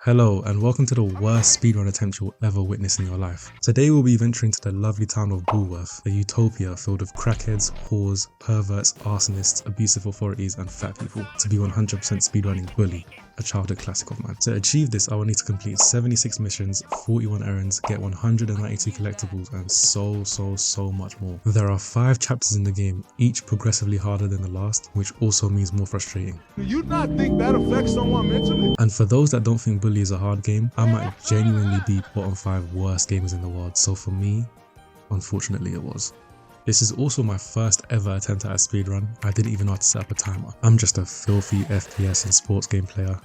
Hello and welcome to the worst speedrun attempt you'll ever witness in your life. Today we'll be venturing to the lovely town of Bulworth, a utopia filled with crackheads, whores, perverts, arsonists, abusive authorities and fat people, to be 100% speedrunning Bully, a childhood classic of mine. To achieve this I will need to complete 76 missions, 41 errands, get 192 collectibles and so much more. There are 5 chapters in the game, each progressively harder than the last, which also means more frustrating. Do you not think that affects someone mentally? And for those that don't think Bully is a hard game, I might genuinely be bottom 5 worst gamers in the world, so for me, unfortunately it was. This is also my first ever attempt at a speedrun. I didn't even know how to set up a timer. I'm just a filthy FPS and sports game player.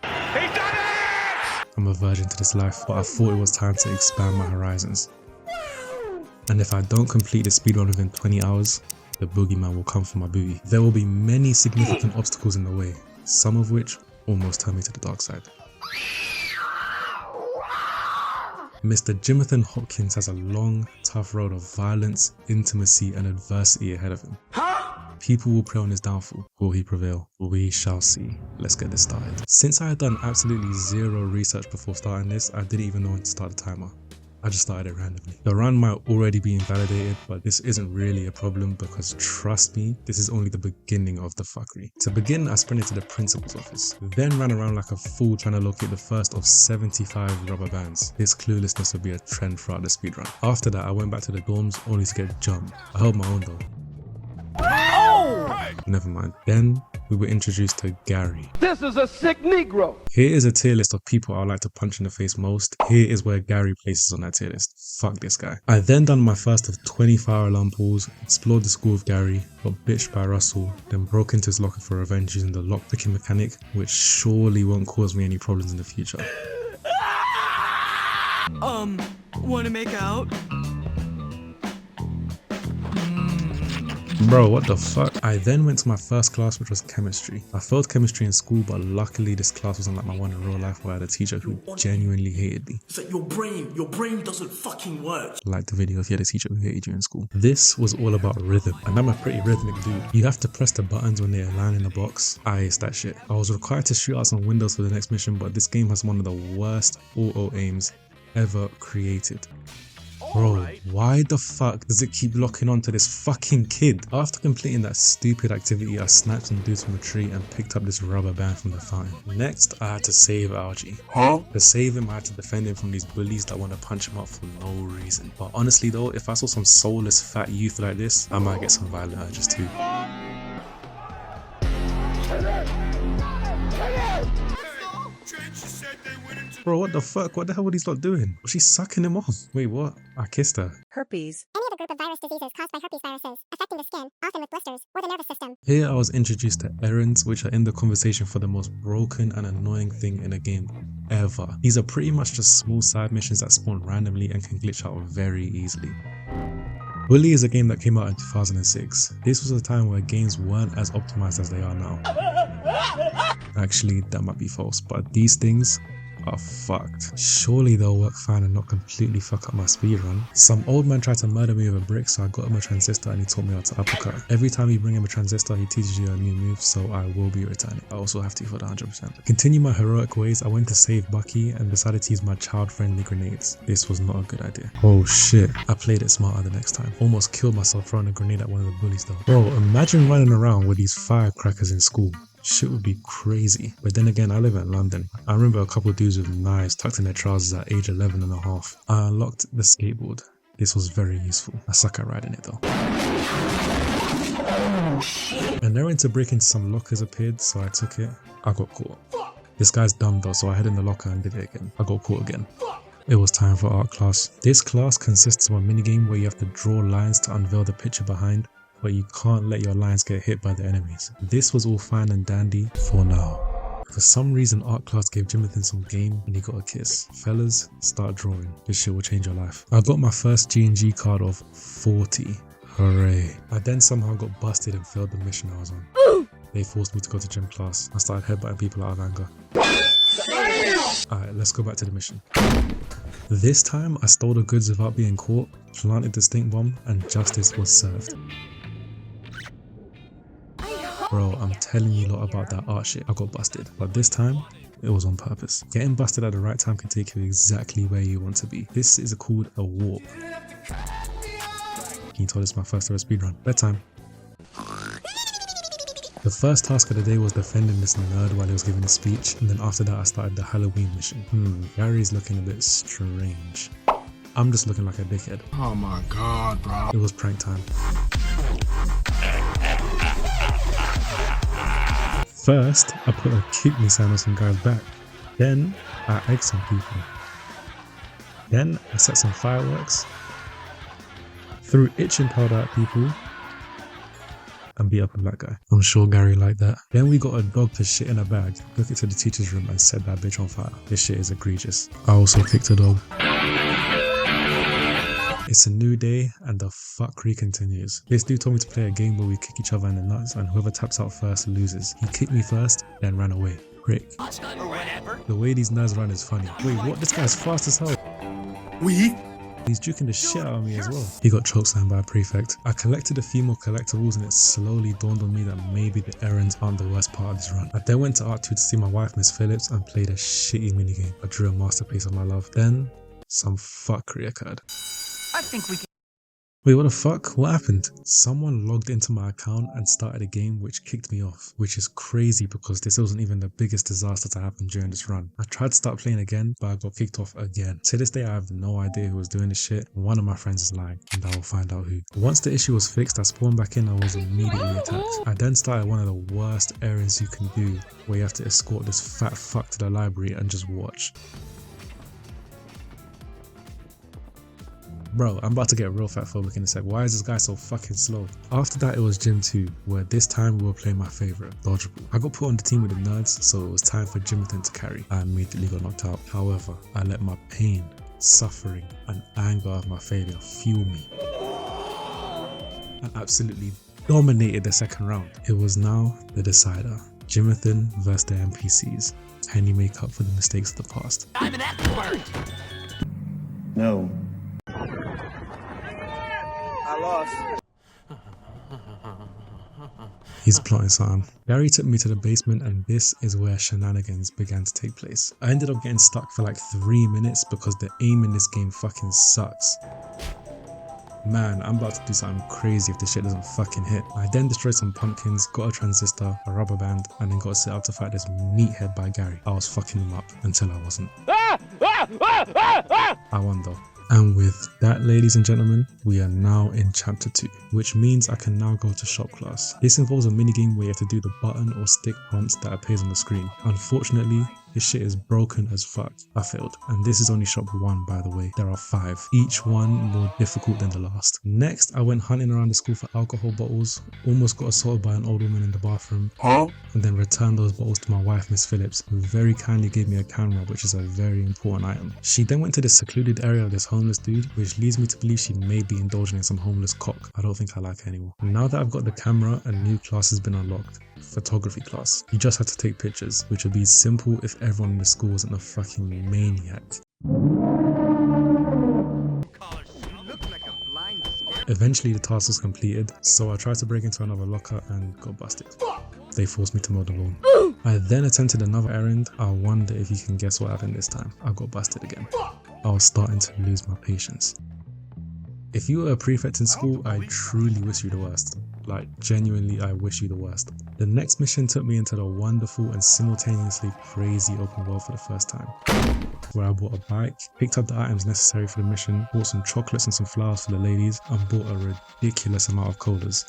He done it! I'm a virgin to this life, but I thought it was time to expand my horizons. And if I don't complete the speedrun within 20 hours, the boogeyman will come for my booty. There will be many significant obstacles in the way, some of which almost turn me to the dark side. Mr. Jimathan Hopkins has a long, tough road of violence, intimacy and adversity ahead of him. People will prey on his downfall. Will he prevail? We shall see. Let's get this started. Since I had done absolutely zero research before starting this, I didn't even know when to start the timer. I just started it randomly. The run might already be invalidated, but this isn't really a problem because trust me, this is only the beginning of the fuckery. To begin, I sprinted to the principal's office, then ran around like a fool trying to locate the first of 75 rubber bands. This cluelessness would be a trend throughout the speedrun. After that, I went back to the dorms only to get jumped. I held my own though. Never mind. Then we were introduced to Gary. This is a sick Negro. Here is a tier list of people I would like to punch in the face most. Here is where Gary places on that tier list. Fuck this guy. I then done my first of 20 fire alarm pulls, explored the school of Gary, got bitched by Russell, then broke into his locker for revenge using the lockpicking mechanic, which surely won't cause me any problems in the future. Wanna make out? Bro, what the fuck? I then went to my first class, which was chemistry. I failed chemistry in school, but luckily this class wasn't like my one in real life where I had a teacher who genuinely hated me. It's like your brain doesn't fucking work. Like the video if you had a teacher who hated you in school. This was all about rhythm, and I'm a pretty rhythmic dude. You have to press the buttons when they align in the box. I aced that shit. I was required to shoot out some windows for the next mission, but this game has one of the worst auto aims ever created. Bro, why the fuck does it keep locking onto this fucking kid? After completing that stupid activity, I sniped some dudes from a tree and picked up this rubber band from the fountain. Next, I had to save Algie. To save him, I had to defend him from these bullies that want to punch him up for no reason. But honestly though, if I saw some soulless fat youth like this, I might get some violent urges too. Bro, what the fuck? What the hell were these lot doing? Was she sucking him off? Wait, what? I kissed her. Herpes. Any other group of virus diseases caused by herpes viruses, affecting the skin, often with blisters, or the nervous system. Here I was introduced to errands, which are in the conversation for the most broken and annoying thing in a game ever. These are pretty much just small side missions that spawn randomly and can glitch out very easily. Bully is a game that came out in 2006. This was a time where games weren't as optimized as they are now. Actually, that might be false, but these things are fucked. Surely they'll work fine and not completely fuck up my speedrun. Some old man tried to murder me with a brick, so I got him a transistor and he taught me how to uppercut. Every time you bring him a transistor, he teaches you a new move, so I will be returning. I also have to for the 100%. To continue my heroic ways, I went to save Bucky and decided to use my child-friendly grenades. This was not a good idea. Oh shit, I played it smarter the next time. Almost killed myself throwing a grenade at one of the bullies though. Bro, imagine running around with these firecrackers in school. Shit would be crazy. But then again, I live in London. I remember a couple of dudes with knives tucked in their trousers at age 11 and a half. I unlocked the skateboard. This was very useful. I suck at riding it though. An errand to break into some lockers appeared, so I took it. I got caught. This guy's dumb though, so I hid in the locker and did it again. I got caught again. It was time for art class. This class consists of a minigame where you have to draw lines to unveil the picture behind, but you can't let your lines get hit by the enemies. This was all fine and dandy for now. For some reason, art class gave Jimathan some game and he got a kiss. Fellas, start drawing. This shit will change your life. I got my first G&G card of 40. Hooray. I then somehow got busted and failed the mission I was on. They forced me to go to gym class. I started headbutting people out of anger. Alright, let's go back to the mission. This time, I stole the goods without being caught, planted the stink bomb, and justice was served. Bro, I'm telling you a lot about that art shit. I got busted. But this time, It was on purpose. Getting busted at the right time can take you exactly where you want to be. This is called a warp. Can you tell this is my first ever speedrun? Bedtime. The first task of the day was defending this nerd while he was giving a speech, and then after that I started the Halloween mission. Gary's looking a bit strange. I'm just looking like a dickhead. Oh my god, bro. It was prank time. First, I put a kick me sign on some guy's back. Then, I egged some people. Then, I set some fireworks, threw itching powder at people, and beat up a black guy. I'm sure Gary liked that. Then we got a dog to shit in a bag, took it to the teacher's room and set that bitch on fire. This shit is egregious. I also kicked a dog. It's a new day and the fuckery continues. This dude told me to play a game where we kick each other in the nuts and whoever taps out first loses. He kicked me first, then ran away. Prick. The way these nerds run is funny. Wait, what? This guy's fast as hell. He's juking the shit out of me as well. He got chokeslammed by a prefect. I collected a few more collectibles and it slowly dawned on me that maybe the errands aren't the worst part of this run. I then went to Art 2 to see my wife Miss Phillips and played a shitty minigame. I drew a masterpiece of my love. Then, some fuckery occurred. I think we can. Wait, what the fuck? What happened? Someone logged into my account and started a game which kicked me off, which is crazy because this wasn't even the biggest disaster to happen during this run. I tried to start playing again, but I got kicked off again. To this day, I have no idea who was doing this shit. One of my friends is lying, and I will find out who. Once the issue was fixed, I spawned back in and was immediately attacked. I then started one of the worst errands you can do, where you have to escort this fat fuck to the library and just watch. Bro, I'm about to get real fat phobic in a sec. Why is this guy so fucking slow? After that, it was Gym 2, where this time we were playing my favourite, Dodgeball. I got put on the team with the nerds, so it was time for Jimothan to carry. I immediately got knocked out. However, I let my pain, suffering, and anger of my failure fuel me. I absolutely dominated the second round. It was now the decider. Jimothan versus the NPCs. Can you make up for the mistakes of the past? I'm an expert. No. I lost. He's plotting something. Gary took me to the basement and this is where shenanigans began to take place. I ended up getting stuck for like 3 minutes because the aim in this game fucking sucks. Man, I'm about to do something crazy if this shit doesn't fucking hit. I then destroyed some pumpkins, got a transistor, a rubber band, and then got set up to fight this meathead by Gary. I was fucking him up until I wasn't. I won though. And with that, ladies and gentlemen, we are now in chapter 2, which means I can now go to shop class. This involves a minigame where you have to do the button or stick prompts that appears on the screen. Unfortunately, this shit is broken as fuck. I failed. And this is only shop 1, by the way. There are 5, each one more difficult than the last. Next, I went hunting around the school for alcohol bottles, almost got assaulted by an old woman in the bathroom, and then returned those bottles to my wife, Miss Phillips, who very kindly gave me a camera, which is a very important item. She then went to this secluded area of this homeless dude, which leads me to believe she may be indulging in some homeless cock. I don't think I like her anymore. Now that I've got the camera, a new class has been unlocked. Photography class. You just have to take pictures, which would be simple if everyone in the school wasn't a fucking maniac. Eventually the task was completed, so I tried to break into another locker and got busted. They forced me to mow the lawn. I then attempted another errand. I wonder if you can guess what happened this time. I got busted again. I was starting to lose my patience. If you were a prefect in school, I truly wish you the worst. Like, genuinely, I wish you the worst. The next mission took me into the wonderful and simultaneously crazy open world for the first time, where I bought a bike, picked up the items necessary for the mission, bought some chocolates and some flowers for the ladies, and bought a ridiculous amount of colas.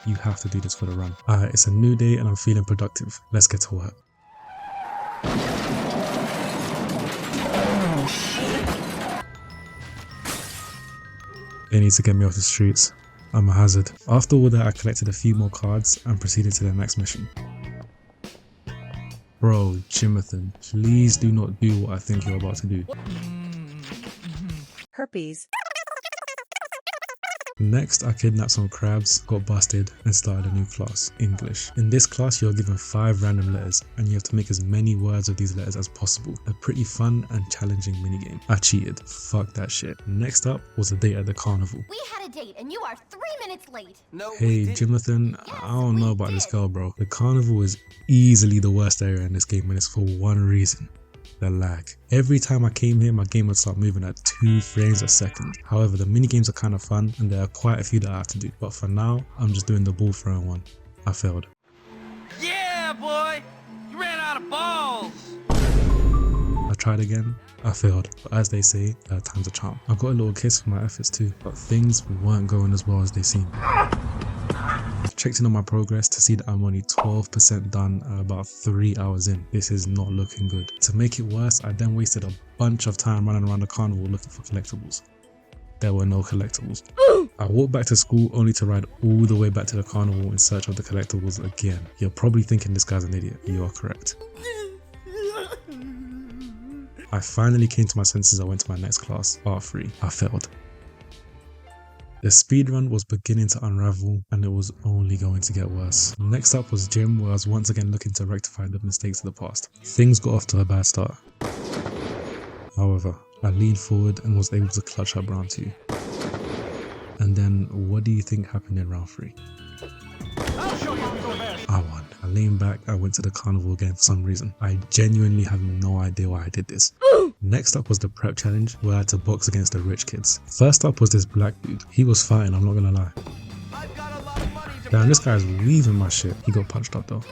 You have to do this for the run. It's a new day and I'm feeling productive. Let's get to work. They need to get me off the streets. I'm a hazard. After all that, I collected a few more cards and proceeded to the next mission. Bro, Jimothan, please do not do what I think you're about to do. Herpes. Next, I kidnapped some crabs, got busted, and started a new class, English. In this class, you're given 5 random letters, and you have to make as many words of these letters as possible. A pretty fun and challenging minigame. I cheated. Fuck that shit. Next up was a date at the carnival. We had a date and you are 3 minutes late. No, Hey, Jonathan, I don't know about this girl, bro. The carnival is easily the worst area in this game, and it's for one reason. The lag. Every time I came here, my game would start moving at 2 frames a second. However, the mini games are kind of fun and there are quite a few that I have to do. But for now, I'm just doing the ball throwing one. I failed. Yeah, boy! You ran out of balls! I tried again. I failed. But as they say, third time's a charm. I got a little kiss for my efforts too, but things weren't going as well as they seemed. Checked in on my progress to see that I'm only 12% done at about 3 hours in. This is not looking good. To make it worse, I then wasted a bunch of time running around the carnival looking for collectibles. There were no collectibles. I walked back to school only to ride all the way back to the carnival in search of the collectibles again. You're probably thinking this guy's an idiot. You are correct. I finally came to my senses. I went to my next class, Art 3. I failed. The speedrun was beginning to unravel and it was only going to get worse. Next up was gym, where I was once again looking to rectify the mistakes of the past. Things got off to a bad start. However, I leaned forward and was able to clutch up round 2. And then what do you think happened in round 3? I won. I leaned back, I went to the carnival again for some reason. I genuinely have no idea why I did this. Next up was the prep challenge, where I had to box against the rich kids. First up was this black dude. He was fighting, I'm not gonna lie. Damn, this guy's weaving my shit. He got punched up though.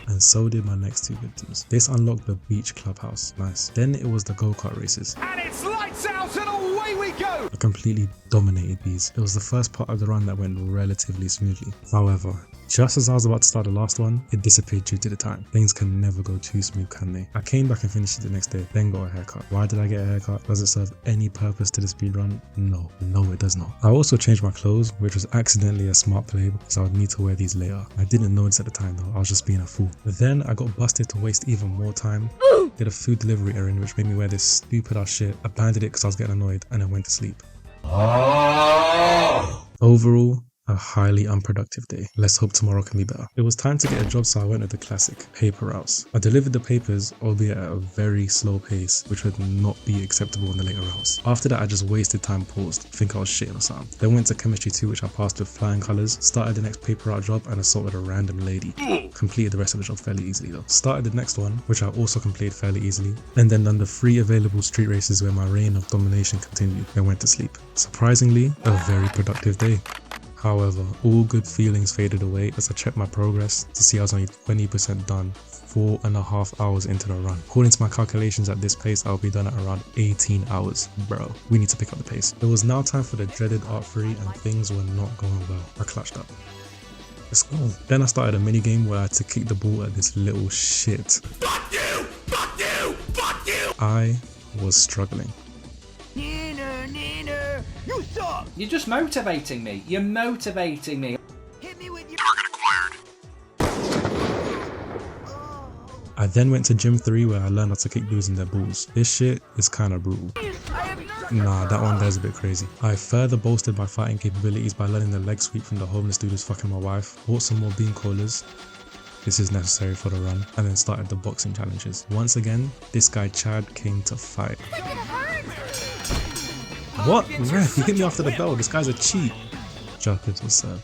And so did my next 2 victims. This unlocked the beach clubhouse. Nice. Then it was the go-kart races. And it's lights out and away we go! I completely dominated these. It was the first part of the run that went relatively smoothly. However, just as I was about to start the last one, it disappeared due to the time. Things can never go too smooth, can they? I came back and finished it the next day, then got a haircut. Why did I get a haircut? Does it serve any purpose to the speedrun? No, it does not. I also changed my clothes, which was accidentally a smart play because I would need to wear these later. I didn't notice at the time though, I was just being a fool. Then I got busted to waste even more time. Did a food delivery errand which made me wear this stupid ass shit, abandoned it because I was getting annoyed, and then went to sleep. Overall, a highly unproductive day. Let's hope tomorrow can be better. It was time to get a job, so I went with the classic paper routes. I delivered the papers, albeit at a very slow pace, which would not be acceptable in the later routes. After that, I just wasted time, paused, think I was shitting or something. Then went to chemistry 2, which I passed with flying colours, started the next paper route job and assaulted a random lady. Completed the rest of the job fairly easily though. Started the next one, which I also completed fairly easily, and then done the 3 available street races where my reign of domination continued, and went to sleep. Surprisingly, a very productive day. However, all good feelings faded away as I checked my progress to see I was only 20% done 4.5 hours into the run. According to my calculations, at this pace I'll be done at around 18 hours. Bro, we need to pick up the pace. It was now time for the dreaded Art 3 and things were not going well. I clutched up. Let's go. Then I started a mini game where I had to kick the ball at this little shit. Fuck you! Fuck you! Fuck you! I was struggling. Nina, you suck! You're just motivating me. You're motivating me. Hit me with your I then went to Gym 3 where I learned how to kick dudes in their balls. This shit is kinda brutal. Nah, that one there's a bit crazy. I further bolstered my fighting capabilities by learning the leg sweep from the homeless dude who's fucking my wife, bought some more bean coolers, this is necessary for the run, and then started the boxing challenges. Once again, this guy Chad came to fight. What? Ref, he hit me after the bell, this guy's a cheat. Justice was served.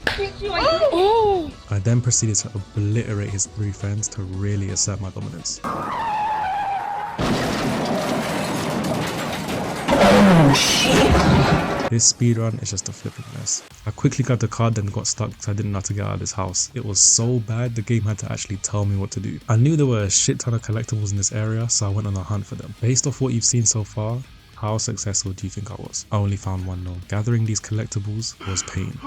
I then proceeded to obliterate his 3 friends to really assert my dominance. This speedrun is just a flipping mess. I quickly grabbed the card then got stuck because I didn't know how to get out of this house. It was so bad the game had to actually tell me what to do. I knew there were a shit ton of collectibles in this area, so I went on a hunt for them. Based off what you've seen so far, how successful do you think I was? I only found one though. Gathering these collectibles was pain.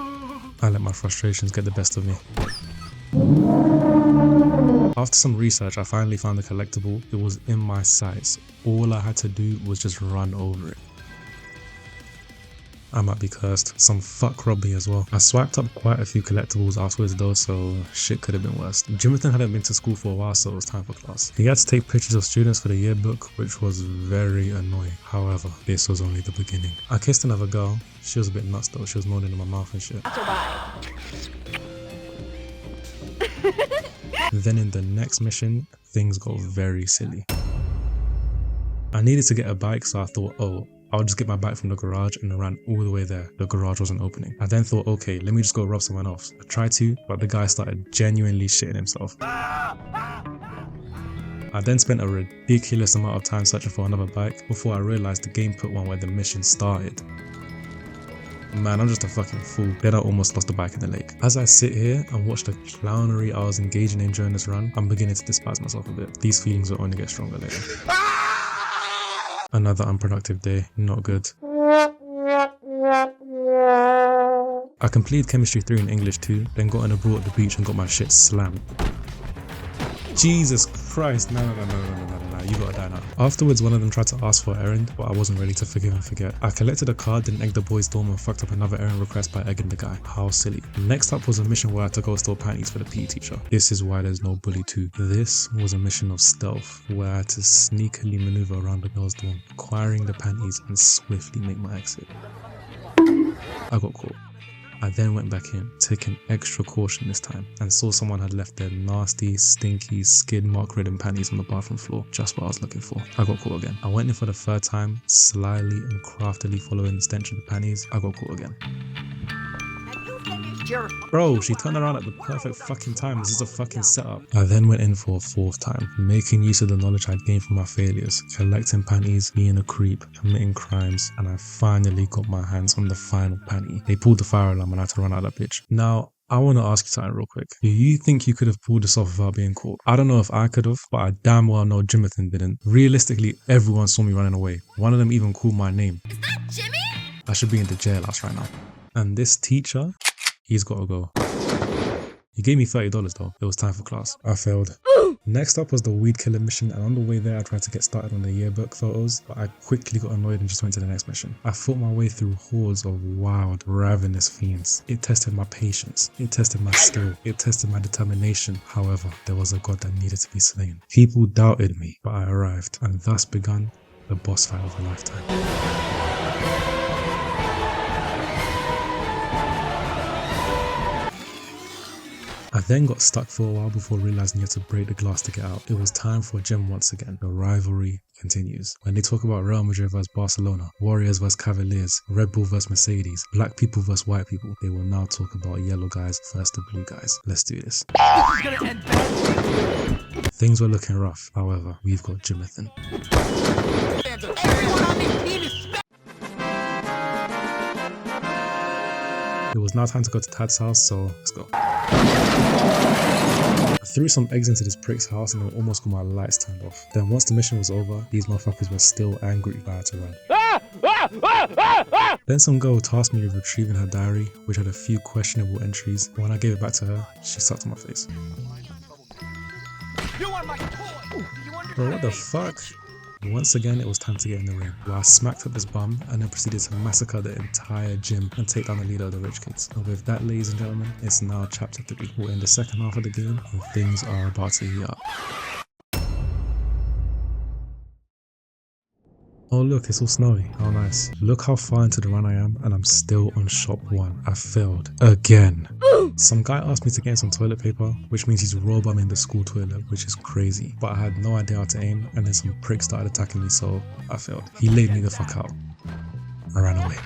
I let my frustrations get the best of me. After some research, I finally found the collectible. It was in my sights. All I had to do was just run over it. I might be cursed. Some fuck robbed me as well. I swiped up quite a few collectibles afterwards though, so shit could have been worse. Jonathan hadn't been to school for a while, so it was time for class. He had to take pictures of students for the yearbook, which was very annoying. However, this was only the beginning. I kissed another girl. She was a bit nuts though. She was moaning in my mouth and shit. Then in the next mission, things got very silly. I needed to get a bike, so I thought, oh, I'll just get my bike from the garage, and I ran all the way there. The garage wasn't opening. I then thought, okay, let me just go rob someone else. I tried to, but the guy started genuinely shitting himself. I then spent a ridiculous amount of time searching for another bike before I realized the game put one where the mission started. Man, I'm just a fucking fool. Then I almost lost the bike in the lake. As I sit here and watch the clownery I was engaging in during this run, I'm beginning to despise myself a bit. These feelings will only get stronger later. Another unproductive day, not good. I completed Chemistry 3 and English 2, then got in a brawl at the beach and got my shit slammed. Jesus Christ, no, you gotta die now. Afterwards, one of them tried to ask for an errand, but I wasn't ready to forgive and forget. I collected a card, then egged the boy's dorm and fucked up another errand request by egging the guy. How silly. Next up was a mission where I had to go store panties for the PE teacher. This is why there's no bully 2. This was a mission of stealth, where I had to sneakily maneuver around the girl's dorm, acquiring the panties and swiftly make my exit. I got caught. I then went back in, taking extra caution this time, and saw someone had left their nasty, stinky, skid mark ridden panties on the bathroom floor, just what I was looking for. I got caught again. I went in for the 3rd time, slyly and craftily following the stench of the panties. I got caught again. Bro, she turned around at the perfect fucking time. This is a fucking setup. I then went in for a 4th time, making use of the knowledge I'd gained from my failures, collecting panties, being a creep, committing crimes, and I finally got my hands on the final panty. They pulled the fire alarm and I had to run out of that bitch. Now, I want to ask you something real quick. Do you think you could have pulled this off without being caught? I don't know if I could have, but I damn well know Jonathan didn't. Realistically, everyone saw me running away. One of them even called my name. Is that Jimmy? I should be in the jailhouse right now. And this teacher, he's gotta go. He gave me $30 though. It was time for class. I failed. Next up was the weed killer mission, and on the way there I tried to get started on the yearbook photos, but I quickly got annoyed and just went to the next mission. I fought my way through hordes of wild, ravenous fiends. It tested my patience, it tested my skill, it tested my determination. However, there was a god that needed to be slain. People doubted me, but I arrived, and thus begun the boss fight of a lifetime. I then got stuck for a while before realizing you had to break the glass to get out. It was time for a gem once again. The rivalry continues. When they talk about Real Madrid vs Barcelona, Warriors vs Cavaliers, Red Bull vs Mercedes, black people vs white people, they will now talk about yellow guys versus the blue guys. Let's do this. This is gonna end bad. Things were looking rough. However, we've got Jonathan. Everyone on this team is It was now time to go to Tad's house, so let's go. I threw some eggs into this prick's house and it almost got my lights turned off. Then once the mission was over, these motherfuckers were still angry but I had to run. Then some girl tasked me with retrieving her diary, which had a few questionable entries. But when I gave it back to her, she sucked on my face. You want my toy? Bro, what the fuck? Once again, it was time to get in the ring, where I smacked up this bum and then proceeded to massacre the entire gym and take down the leader of the rich kids. And with that, ladies and gentlemen, it's now chapter 3. We're in the second half of the game and things are about to heat up. Oh look, it's all snowy. How nice. Look how far into the run I am and I'm still on shop 1. I failed. Again. Some guy asked me to get in some toilet paper, which means he's raw bumming the school toilet, which is crazy. But I had no idea how to aim and then some prick started attacking me, so I failed. He laid me the fuck out. I ran away.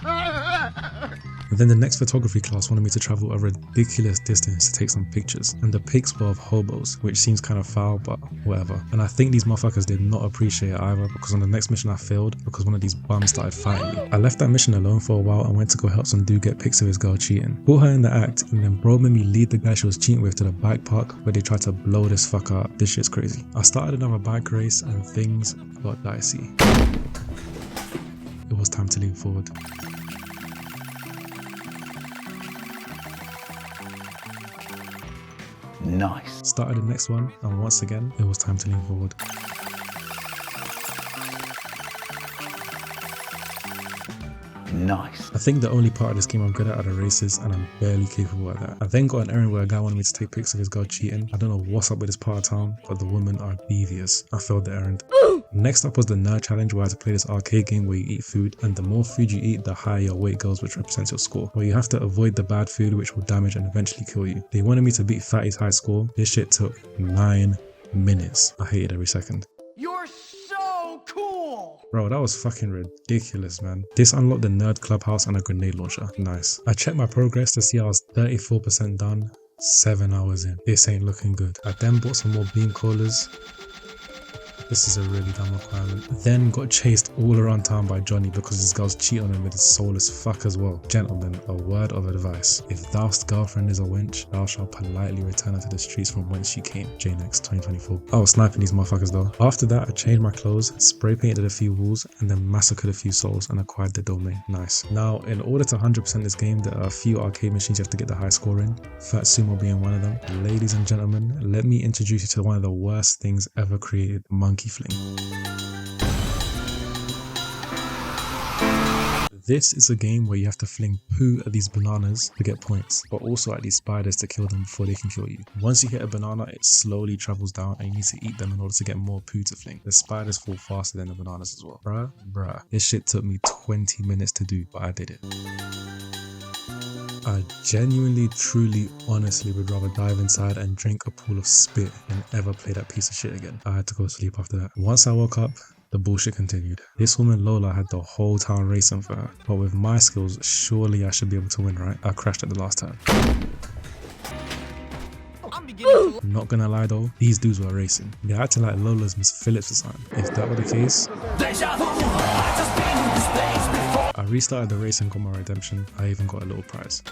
And then the next photography class wanted me to travel a ridiculous distance to take some pictures, and the pics were of hobos, which seems kind of foul, but whatever. And I think these motherfuckers did not appreciate it either, because on the next mission I failed because one of these bums started fighting me. I left that mission alone for a while and went to go help some dude get pics of his girl cheating. Caught her in the act, and then bro made me lead the guy she was cheating with to the bike park where they tried to blow this fucker up. This shit's crazy. I started another bike race and things got dicey. It was time to lean forward. Nice. Started the next one, and once again, it was time to lean forward. nice. I think the only part of this game I'm good at are the races, and I'm barely capable at that. I then got an errand where a guy wanted me to take pics of his girl cheating. I don't know what's up with this part of town, but the women are devious. I failed the errand. Next up was the nerd challenge, where I had to play this arcade game where you eat food, and the more food you eat, the higher your weight goes, which represents your score. Where you have to avoid the bad food, which will damage and eventually kill you. They wanted me to beat Fatty's high score. This shit took 9 minutes. I hated every second. You're so cool. Bro, that was fucking ridiculous, man. This unlocked the nerd clubhouse and a grenade launcher. Nice. I checked my progress to see I was 34% done, 7 hours in. This ain't looking good. I then bought some more beam coolers. This is a really dumb requirement. Then got chased all around town by Johnny because his girls cheat on him with his soulless fuck as well. Gentlemen, a word of advice. If thou's girlfriend is a wench, thou shalt politely return her to the streets from whence she came. JNext 2024. I was sniping these motherfuckers though. After that, I changed my clothes, spray painted a few walls, and then massacred a few souls and acquired the domain. Nice. Now, in order to 100% this game, there are a few arcade machines you have to get the high score in. Fat Sumo being one of them. Ladies and gentlemen, let me introduce you to one of the worst things ever created, Monkey Fling. This is a game where you have to fling poo at these bananas to get points, but also at these spiders to kill them before they can kill you. Once you hit a banana, it slowly travels down and you need to eat them in order to get more poo to fling. The spiders fall faster than the bananas as well. Bruh. This shit took me 20 minutes to do, but I did it. I genuinely, truly, honestly would rather dive inside and drink a pool of spit than ever play that piece of shit again. I had to go to sleep after that. Once I woke up, the bullshit continued. This woman Lola had the whole town racing for her, but with my skills, surely I should be able to win, right? I crashed at the last turn. Not gonna lie though, these dudes were racing. They acted like Lola's Miss Phillips or something. If that were the case, I restarted the race and got my redemption. I even got a little prize.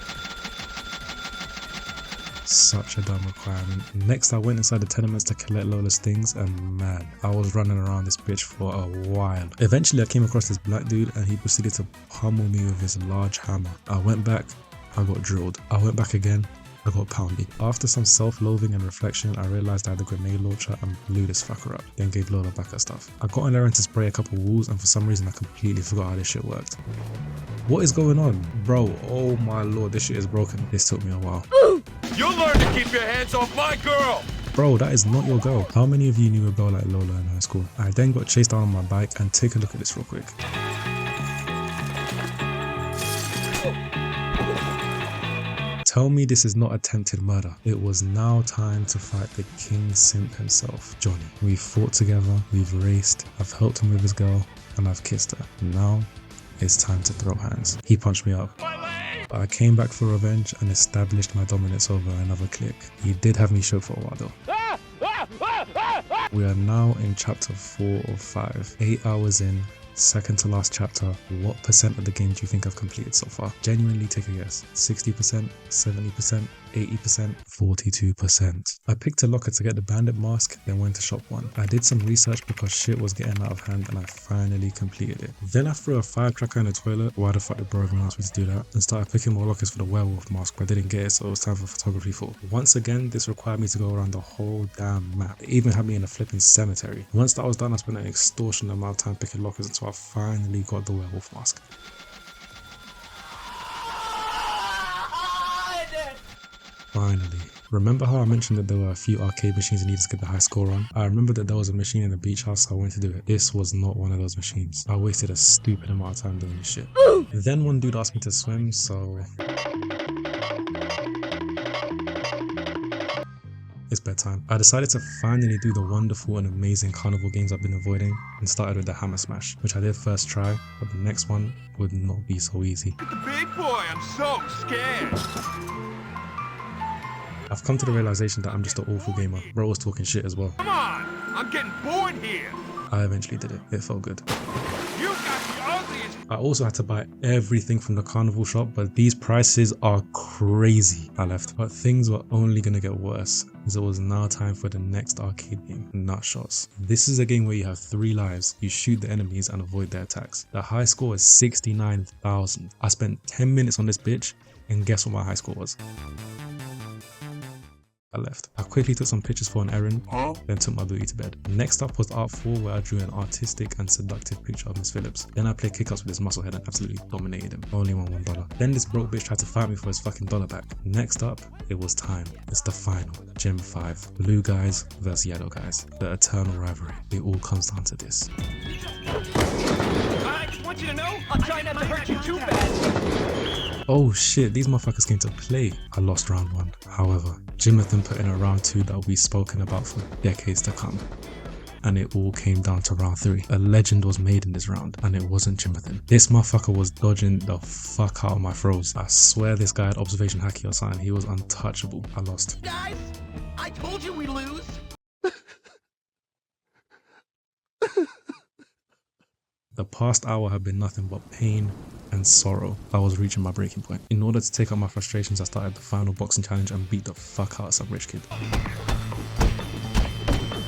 Such a dumb requirement. Next, I went inside the tenements to collect Lola's things, and man, I was running around this bitch for a while. Eventually, I came across this black dude and he proceeded to pummel me with his large hammer. I went back, I got drilled. I went back again, I got pounded. After some self-loathing and reflection, I realized I had the grenade launcher and blew this fucker up, then gave Lola back her stuff. I got an errand to spray a couple walls, and for some reason I completely forgot how this shit worked. What is going on? Bro, oh my lord, this shit is broken. This took me a while. You'll learn to keep your hands off my girl! Bro, that is not your girl. How many of you knew a girl like Lola in high school? I then got chased down on my bike, and take a look at this real quick. Tell me this is not attempted murder. It was now time to fight the king simp himself, Johnny. We've fought together, we've raced, I've helped him with his girl, and I've kissed her. Now, it's time to throw hands. He punched me up. But I came back for revenge and established my dominance over another clique. He did have me shook for a while though. We are now in chapter 4 of 5. 8 hours in. Second to last chapter. What percent of the game do you think I've completed so far? Genuinely take a guess. 60%, 70%, 80%, 42%. I picked a locker to get the bandit mask, then went to shop one. I did some research because shit was getting out of hand and I finally completed it. Then I threw a firecracker in the toilet. Why the fuck did bro even ask me to do that? And started picking more lockers for the werewolf mask, but I didn't get it, so it was time for photography 4. Once again, this required me to go around the whole damn map. It even had me in a flipping cemetery. Once that was done, I spent an extortionate amount of time picking lockers until I finally got the werewolf mask. Finally. Remember how I mentioned that there were a few arcade machines I needed to get the high score on? I remember that there was a machine in the beach house, so I went to do it. This was not one of those machines. I wasted a stupid amount of time doing this shit. Then one dude asked me to swim, so it's bedtime. I decided to finally do the wonderful and amazing carnival games I've been avoiding and started with the hammer smash, which I did first try, but the next one would not be so easy. The big boy, I'm so scared. I've come to the realization that I'm just an awful gamer. Bro was talking shit as well. Come on, I'm getting bored here. I eventually did it. It felt good. You got the ugliest. I also had to buy everything from the carnival shop, but these prices are crazy. I left, but things were only gonna get worse, as it was now time for the next arcade game, Nutshots. This is a game where you have 3 lives. You shoot the enemies and avoid their attacks. The high score is 69,000. I spent 10 minutes on this bitch, and guess what my high score was? I left. I quickly took some pictures for an errand, then took my booty to bed. Next up was Art 4, where I drew an artistic and seductive picture of Miss Phillips. Then I played kick-ups with this musclehead and absolutely dominated him. Only won $1. Then this broke bitch tried to fight me for his fucking dollar back. Next up, it was time. It's the final. Gym 5. Blue guys versus yellow guys. The eternal rivalry. It all comes down to this. I just want you to know, I'll try not to hurt you too bad. Oh shit, these motherfuckers came to play. I lost round 1. However, Jimathan put in a round 2 that will be spoken about for decades to come. And it all came down to round 3. A legend was made in this round, and it wasn't Jimathan. This motherfucker was dodging the fuck out of my throws. I swear this guy had observation hacking or something. He was untouchable. I lost. Guys, I told you we lose. The past hour had been nothing but pain and sorrow. I was reaching my breaking point. In order to take out my frustrations, I started the final boxing challenge and beat the fuck out of some rich kid.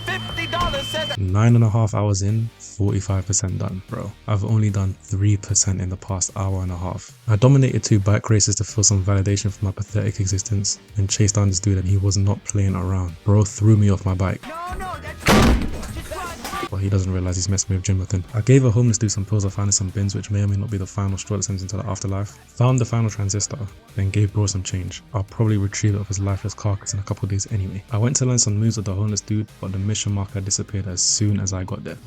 $50 says 9.5 hours in, 45% done, bro. I've only done 3% in the past hour and a half. I dominated 2 bike races to feel some validation for my pathetic existence and chased down this dude, and he was not playing around. Bro threw me off my bike. no, that's right. Just run. But he doesn't realize he's messing with Jimathan. I gave a homeless dude some pills I found in some bins, which may or may not be the final straw that sends into the afterlife. Found the final transistor, then gave bro some change. I'll probably retrieve it off his lifeless carcass in a couple of days anyway. I went to learn some moves with the homeless dude, but the mission marker disappeared as soon as I got there.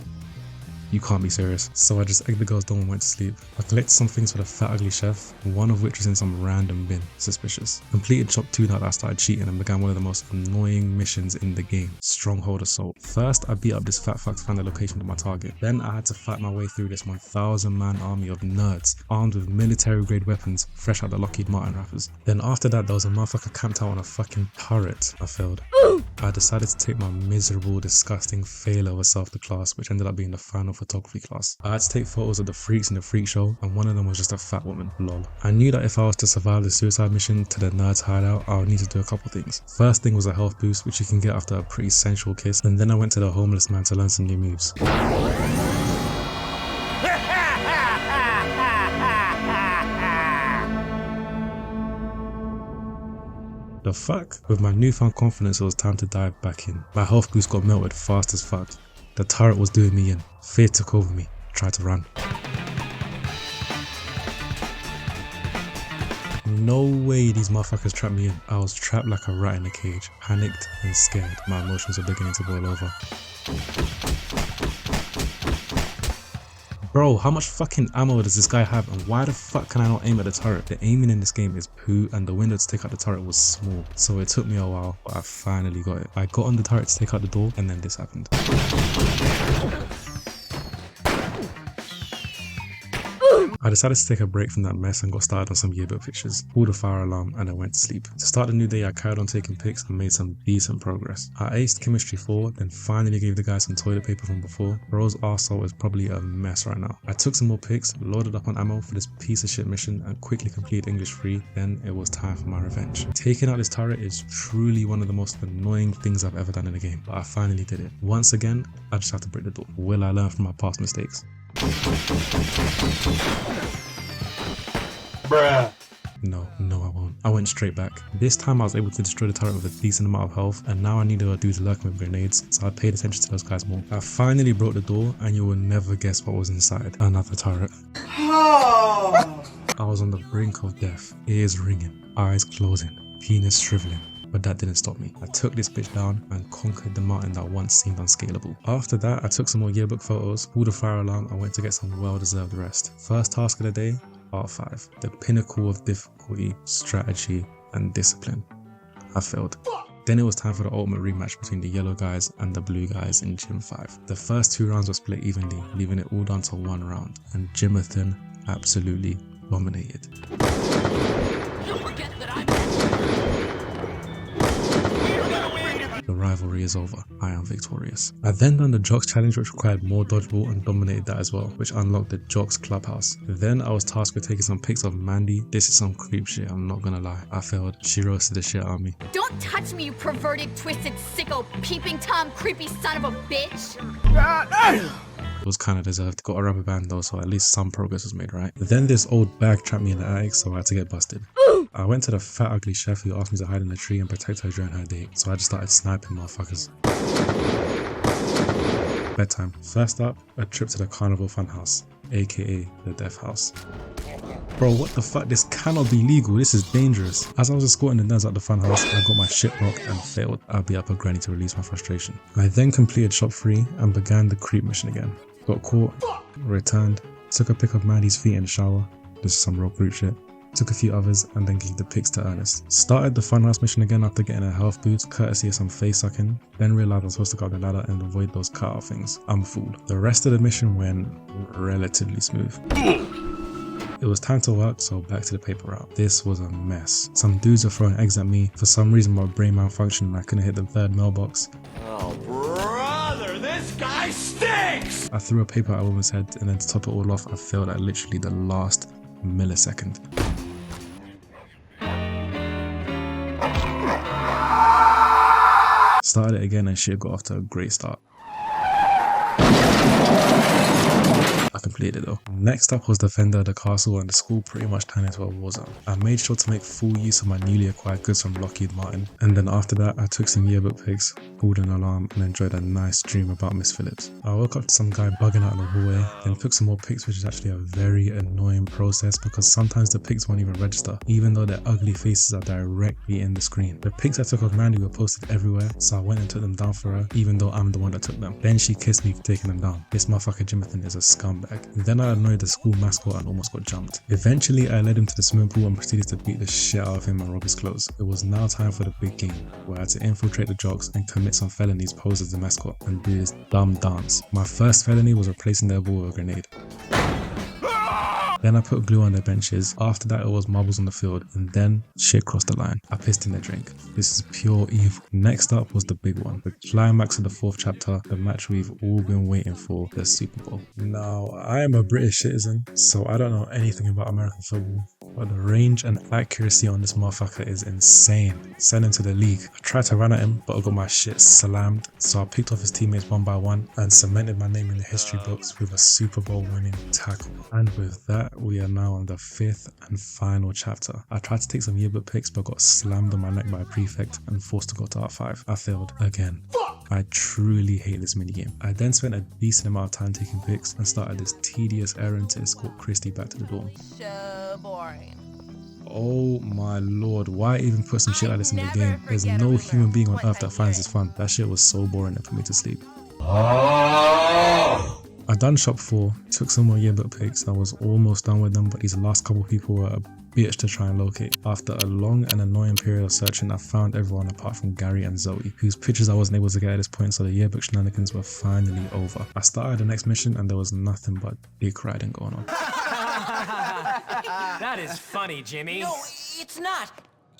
You can't be serious. So I just egged the girl's door and went to sleep. I collected some things for the fat ugly chef, one of which was in some random bin. Suspicious. Completed chop 2 now that I started cheating and began one of the most annoying missions in the game. Stronghold Assault. First, I beat up this fat fuck to find the location of my target. Then I had to fight my way through this 1,000 man army of nerds, armed with military grade weapons, fresh out the Lockheed Martin wrappers. Then after that, there was a motherfucker camped out on a fucking turret. I failed. I decided to take my miserable, disgusting failure of a self to class, which ended up being the final photography class. I had to take photos of the freaks in the freak show, and one of them was just a fat woman. Lol. I knew that if I was to survive the suicide mission to the nerds hideout, I would need to do a couple things. First thing was a health boost, which you can get after a pretty sensual kiss, and then I went to the homeless man to learn some new moves. The fuck? With my newfound confidence, it was time to dive back in. My health boost got melted fast as fuck. The turret was doing me in. Fear took over me. Tried to run. No way these motherfuckers trapped me in. I was trapped like a rat in a cage. Panicked and scared. My emotions were beginning to boil over. Bro, how much fucking ammo does this guy have, and why the fuck can I not aim at the turret? The aiming in this game is poo, and the window to take out the turret was small, so it took me a while, but I finally got it. I got on the turret to take out the door, and then this happened. I decided to take a break from that mess and got started on some yearbook pictures, pulled a fire alarm, and I went to sleep. To start the new day, I carried on taking pics and made some decent progress. I aced chemistry 4, then finally gave the guy some toilet paper from before. Bro's arsehole is probably a mess right now. I took some more pics, loaded up on ammo for this piece of shit mission, and quickly completed English 3. Then it was time for my revenge. Taking out this turret is truly one of the most annoying things I've ever done in a game, but I finally did it. Once again, I just have to break the door. Will I learn from my past mistakes? Bruh. No, I won't. I went straight back. This time I was able to destroy the turret with a decent amount of health, and now I needed a dude lurking with grenades, so I paid attention to those guys more. I finally broke the door, and you will never guess what was inside. Another turret. I was on the brink of death, ears ringing, eyes closing, penis shriveling. But that didn't stop me. I took this bitch down and conquered the mountain that once seemed unscalable. After that, I took some more yearbook photos, pulled a fire alarm, and went to get some well-deserved rest. First task of the day, Part 5. The pinnacle of difficulty, strategy, and discipline. I failed. Then it was time for the ultimate rematch between the yellow guys and the blue guys in Gym 5. The first 2 rounds were split evenly, leaving it all down to 1 round, and Jimathan absolutely dominated. The rivalry is over. I am victorious. I then done the Jocks challenge, which required more dodgeball, and dominated that as well, which unlocked the Jocks clubhouse. Then I was tasked with taking some pics of Mandy. This is some creep shit, I'm not gonna lie. I failed. She roasted the shit out of me. Don't touch me, you perverted, twisted, sicko, peeping Tom, creepy son of a bitch! It was kind of deserved. Got a rubber band though, so at least some progress was made, right? Then this old bag trapped me in the attic, so I had to get busted. I went to the fat ugly chef who asked me to hide in a tree and protect her during her date, so I just started sniping motherfuckers. Bedtime. First up, a trip to the Carnival Funhouse, aka the Death House. Bro, what the fuck? This cannot be legal. This is dangerous. As I was escorting the nerds out the funhouse, I got my shit rocked and failed. I'll be up a granny to release my frustration. I then completed shop 3 and began the creep mission again. Got caught, returned, took a pic of Maddie's feet in the shower. This is some real group shit. Took a few others and then gave the pics to Ernest. Started the funhouse mission again after getting a health boost courtesy of some face sucking. Then realized I was supposed to go up the ladder and avoid those cutout things. I'm fooled. The rest of the mission went relatively smooth. It was time to work, so back to the paper route. This was a mess. Some dudes were throwing eggs at me. For some reason my brain malfunctioned and I couldn't hit the 3rd mailbox. Oh, brother, this guy stinks! I threw a paper at a woman's head and then to top it all off, I failed at literally the last millisecond. Started it again and shit got off to a great start. I completed it though. Next up was Defender of the Castle, and the school pretty much turned into a war zone. I made sure to make full use of my newly acquired goods from Lockheed Martin, and then after that I took some yearbook pics, pulled an alarm and enjoyed a nice dream about Miss Phillips. I woke up to some guy bugging out in the hallway, then took some more pics, which is actually a very annoying process because sometimes the pics won't even register, even though their ugly faces are directly in the screen. The pics I took of Mandy were posted everywhere, so I went and took them down for her, even though I'm the one that took them. Then she kissed me for taking them down. This motherfucker Jimathan is a scumbag. Then I annoyed the school mascot and almost got jumped. Eventually I led him to the swimming pool and proceeded to beat the shit out of him and rob his clothes. It was now time for the big game, where I had to infiltrate the jocks and commit some felonies posed as the mascot and do this dumb dance. My first felony was replacing their ball with a grenade. Then I put glue on their benches. After that it was marbles on the field, and then shit crossed the line. I pissed in their drink. This is pure evil. Next up was the big one, the climax of the 4th chapter, the match we've all been waiting for, the Super Bowl. Now, I am a British citizen, so I don't know anything about American football, but the range and accuracy on this motherfucker is insane. Sent him to the league. I tried to run at him, but I got my shit slammed, so I picked off his teammates one by one and cemented my name in the history books with a Super Bowl winning tackle. And with that, we are now on the 5th and final chapter. I tried to take some yearbook pics but got slammed on my neck by a prefect and forced to go to R5. I failed again. I truly hate this minigame. I then spent a decent amount of time taking pics and started this tedious errand to escort Christy back to the dorm. So boring. Oh my lord, why even put some shit like this in the game? There's no human being on earth that finds this fun. That shit was so boring it put me to sleep. I done shop 4, took some more yearbook pics. I was almost done with them, but these last couple people were a bitch to try and locate. After a long and annoying period of searching, I found everyone apart from Gary and Zoe, whose pictures I wasn't able to get at this point, so the yearbook shenanigans were finally over. I started the next mission and there was nothing but dick riding going on. That is funny, Jimmy. No, it's not.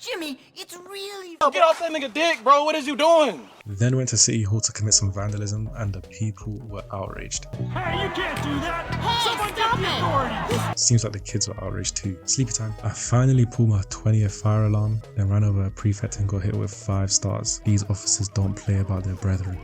Jimmy, it's really... Get off that nigga dick, bro. What is you doing? Then went to City Hall to commit some vandalism and the people were outraged. Hey, you can't do that. Hey, Someone stop get the it. authorities. Seems like the kids were outraged too. Sleepy time. I finally pulled my 20th fire alarm, then ran over a prefect and got hit with 5 stars. These officers don't play about their brethren.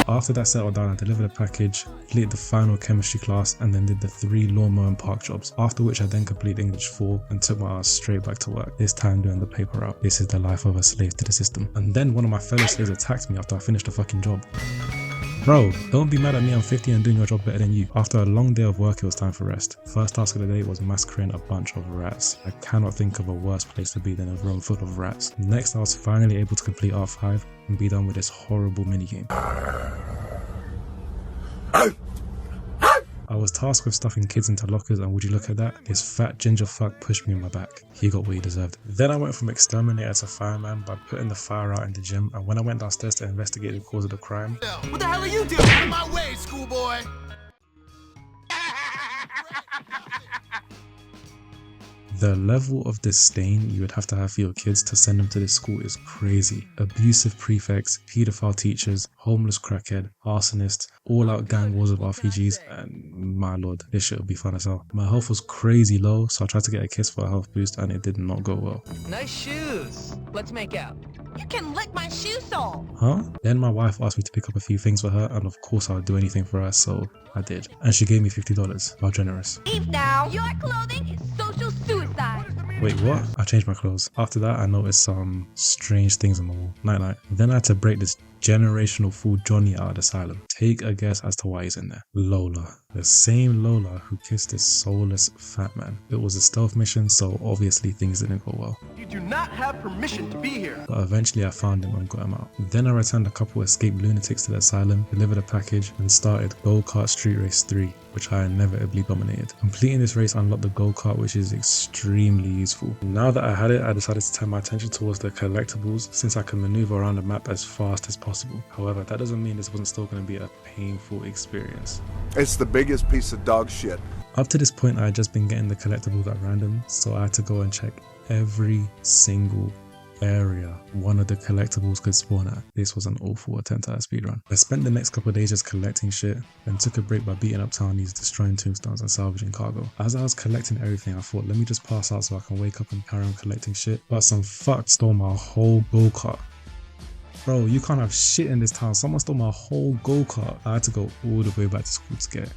After that settled down, I delivered a package, completed the final chemistry class, and then did the 3 lawnmower and park jobs. After which I then completed English 4 and took my ass straight back to work, this time doing the paper route. This is the life of a slave to the system. And then one of my fellow slaves attacked me after I finished the fucking job. Bro, don't be mad at me, I'm 50 and doing your job better than you. After a long day of work, it was time for rest. First task of the day was massacring a bunch of rats. I cannot think of a worse place to be than a room full of rats. Next, I was finally able to complete R5 and be done with this horrible minigame. I was tasked with stuffing kids into lockers, and would you look at that, this fat ginger fuck pushed me in my back. He got what he deserved. Then I went from exterminator to fireman by putting the fire out in the gym, and when I went downstairs to investigate the cause of the crime... What the hell are you doing? Out of my way, schoolboy. The level of disdain you would have to have for your kids to send them to this school is crazy. Abusive prefects, paedophile teachers, homeless crackhead, arsonists, all-out gang wars of RPGs, and my lord, this shit would be fun as hell. My health was crazy low, so I tried to get a kiss for a health boost and it did not go well. Nice shoes. Let's make out. You can lick my shoe sole. Huh? Then my wife asked me to pick up a few things for her, and of course I would do anything for her, so I did. And she gave me $50. How generous. Leave now. Your clothing is social Wait, what? I changed my clothes. After that, I noticed some strange things on the wall. Night night. Then I had to break this generational fool Johnny out of the asylum. Take a guess as to why he's in there. Lola. The same Lola who kissed this soulless fat man. It was a stealth mission, so obviously things didn't go well. You do not have permission to be here. But eventually I found him and got him out. Then I returned a couple escaped lunatics to the asylum, delivered a package, and started Go-Kart Street Race 3, which I inevitably dominated. Completing this race unlocked the go-kart, which is extremely useful. Now that I had it, I decided to turn my attention towards the collectibles since I can maneuver around the map as fast as possible. However, that doesn't mean this wasn't still going to be a painful experience. It's the biggest piece of dog shit. Up to this point, I had just been getting the collectibles at random, so I had to go and check every single area one of the collectibles could spawn at. This was an awful attempt at a speedrun. I spent the next couple of days just collecting shit and took a break by beating up townies, destroying tombstones and salvaging cargo. As I was collecting everything, I thought, let me just pass out so I can wake up and carry on collecting shit. But some fuck stole my whole go-kart. Bro, you can't have shit in this town. Someone stole my whole go-kart. I had to go all the way back to school to get it.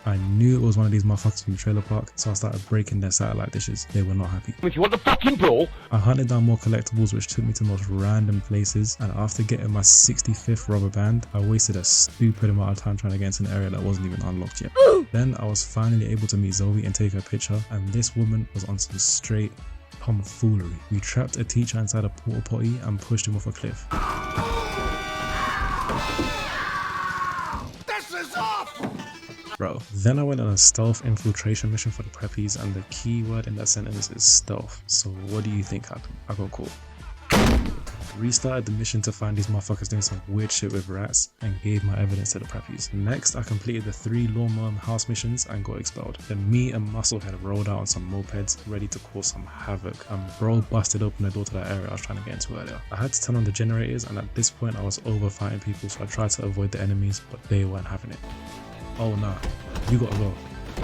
I knew it was one of these motherfuckers from the trailer park, so I started breaking their satellite dishes. They were not happy. If you want the fucking brawl, I hunted down more collectibles, which took me to the most random places, and after getting my 65th rubber band, I wasted a stupid amount of time trying to get into an area that wasn't even unlocked yet. Then I was finally able to meet Zoe and take her picture, and this woman was on some straight tomfoolery. We trapped a teacher inside a porta potty and pushed him off a cliff. this is off! Bro. Then I went on a stealth infiltration mission for the preppies, and the key word in that sentence is stealth. So what do you think happened? I got caught. Restarted the mission to find these motherfuckers doing some weird shit with rats and gave my evidence to the preppies. Next, I completed the 3 lawnmower house missions and got expelled. Then me and Musclehead rolled out on some mopeds ready to cause some havoc, and bro busted open the door to that area I was trying to get into earlier. I had to turn on the generators, and at this point I was over fighting people, so I tried to avoid the enemies, but they weren't having it. Oh nah, you gotta go.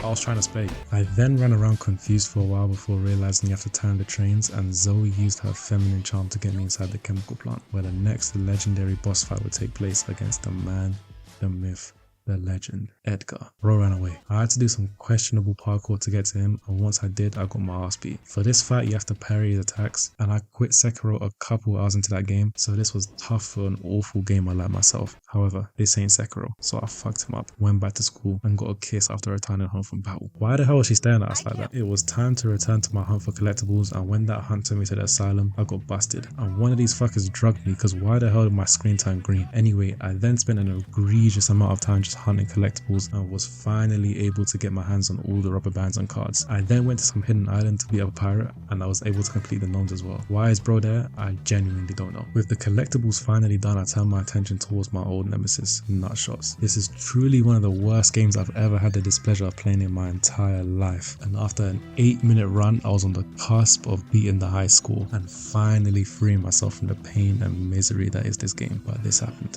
I was trying to spay. I then ran around confused for a while before realizing you have to turn the trains, and Zoe used her feminine charm to get me inside the chemical plant, where the next legendary boss fight would take place against the man, the myth, the legend, Edgar. Bro ran away. I had to do some questionable parkour to get to him, and once I did, I got my ass beat. For this fight, you have to parry his attacks, and I quit Sekiro a couple hours into that game, so this was tough for an awful gamer like myself. However, this ain't Sekiro, so I fucked him up, went back to school, and got a kiss after returning home from battle. Why the hell was she staring at us like that? It was time to return to my hunt for collectibles, and when that hunt took me to the asylum, I got busted. And one of these fuckers drugged me, because why the hell did my screen turn green? Anyway, I then spent an egregious amount of time just hunting collectibles and was finally able to get my hands on all the rubber bands and cards. I then went to some hidden island to be a pirate, and I was able to complete the gnomes as well. Why is bro there? I genuinely don't know. With the collectibles finally done, I turned my attention towards my old nemesis, Nutshots. This is truly one of the worst games I've ever had the displeasure of playing in my entire life, and after an 8-minute run, I was on the cusp of beating the high score and finally freeing myself from the pain and misery that is this game, but this happened.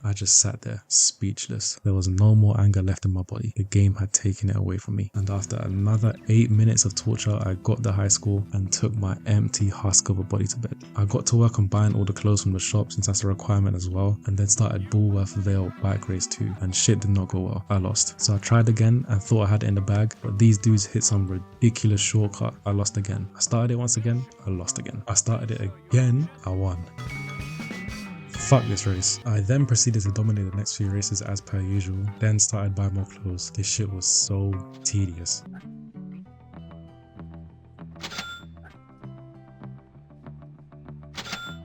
I just sat there, speechless. There was no more anger left in my body. The game had taken it away from me. And after another 8 minutes of torture, I got the high score and took my empty husk of a body to bed. I got to work on buying all the clothes from the shop, since that's a requirement as well, and then started Bullworth Vale Bike Race 2, and shit did not go well. I lost. So I tried again and thought I had it in the bag, but these dudes hit some ridiculous shortcut. I lost again. I started it once again, I lost again. I started it again, I won. Fuck this race. I then proceeded to dominate the next few races as per usual, then started buying more clothes. This shit was so tedious.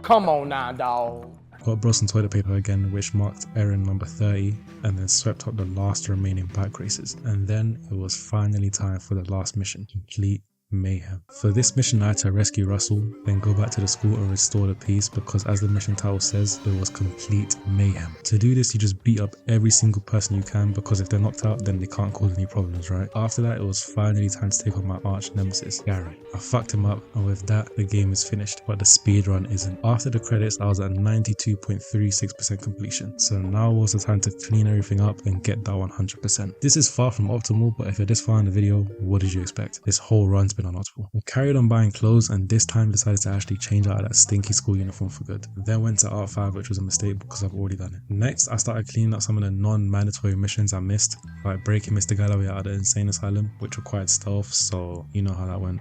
Come on now, dawg. Got bro some toilet paper again, which marked errand number 30, and then swept up the last remaining bike races. And then it was finally time for the last mission, complete mayhem. For this mission, I had to rescue Russell, then go back to the school and restore the peace, because as the mission title says, it was complete mayhem. To do this, you just beat up every single person you can, because if they're knocked out, then they can't cause any problems, right? After that, it was finally time to take on my arch nemesis, Gary. I fucked him up, and with that, the game is finished, but the speedrun isn't. After the credits, I was at 92.36% completion, so now was the time to clean everything up and get that 100%. This is far from optimal, but if you're this far in the video, what did you expect? This whole run's been unnotable. I carried on buying clothes and this time decided to actually change out of that stinky school uniform for good. Then went to Art 5, which was a mistake because I've already done it. Next, I started cleaning up some of the non-mandatory missions I missed, like breaking Mr. Galloway out of the insane asylum, which required stealth, so you know how that went.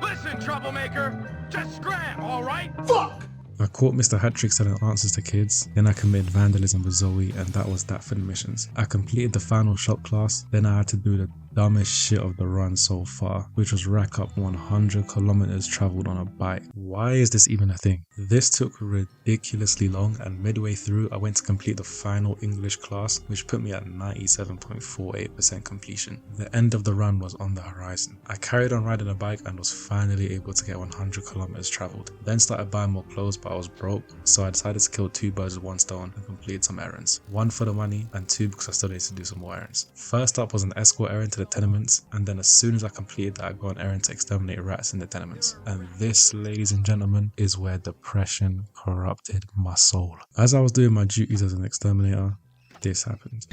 Listen, troublemaker, just scram, all right? Fuck! I caught Mr. Hattrick selling answers to kids, then I committed vandalism with Zoe, and that was that for the missions. I completed the final shop class, then I had to do the dumbest shit of the run so far, which was rack up 100 kilometers traveled on a bike. Why is this even a thing? This took ridiculously long, and midway through I went to complete the final English class, which put me at 97.48% completion. The end of the run was on the horizon. I carried on riding a bike and was finally able to get 100 kilometers traveled. Then started buying more clothes, but I was broke, so I decided to kill 2 birds with 1 stone and complete some errands. 1 for the money and 2 because I still needed to do some more errands. First up was an escort errand to the tenements, and then as soon as I completed that, I got an errand to exterminate rats in the tenements. And this, ladies and gentlemen, is where depression corrupted my soul. As I was doing my duties as an exterminator, this happened.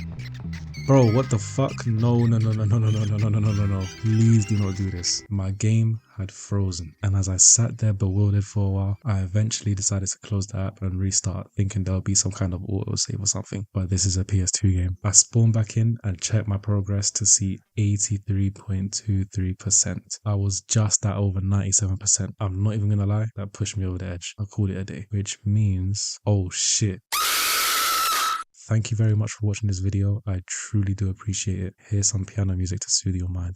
Bro, what the fuck? No. Please do not do this. My game had frozen, and as I sat there bewildered for a while, I eventually decided to close the app and restart, thinking there'll be some kind of autosave or something, but this is a PS2 game. I spawned back in and checked my progress to see 83.23%. I was just at over 97%. I'm not even gonna lie, that pushed me over the edge. I called it a day, which means, oh shit. Thank you very much for watching this video. I truly do appreciate it. Here's some piano music to soothe your mind.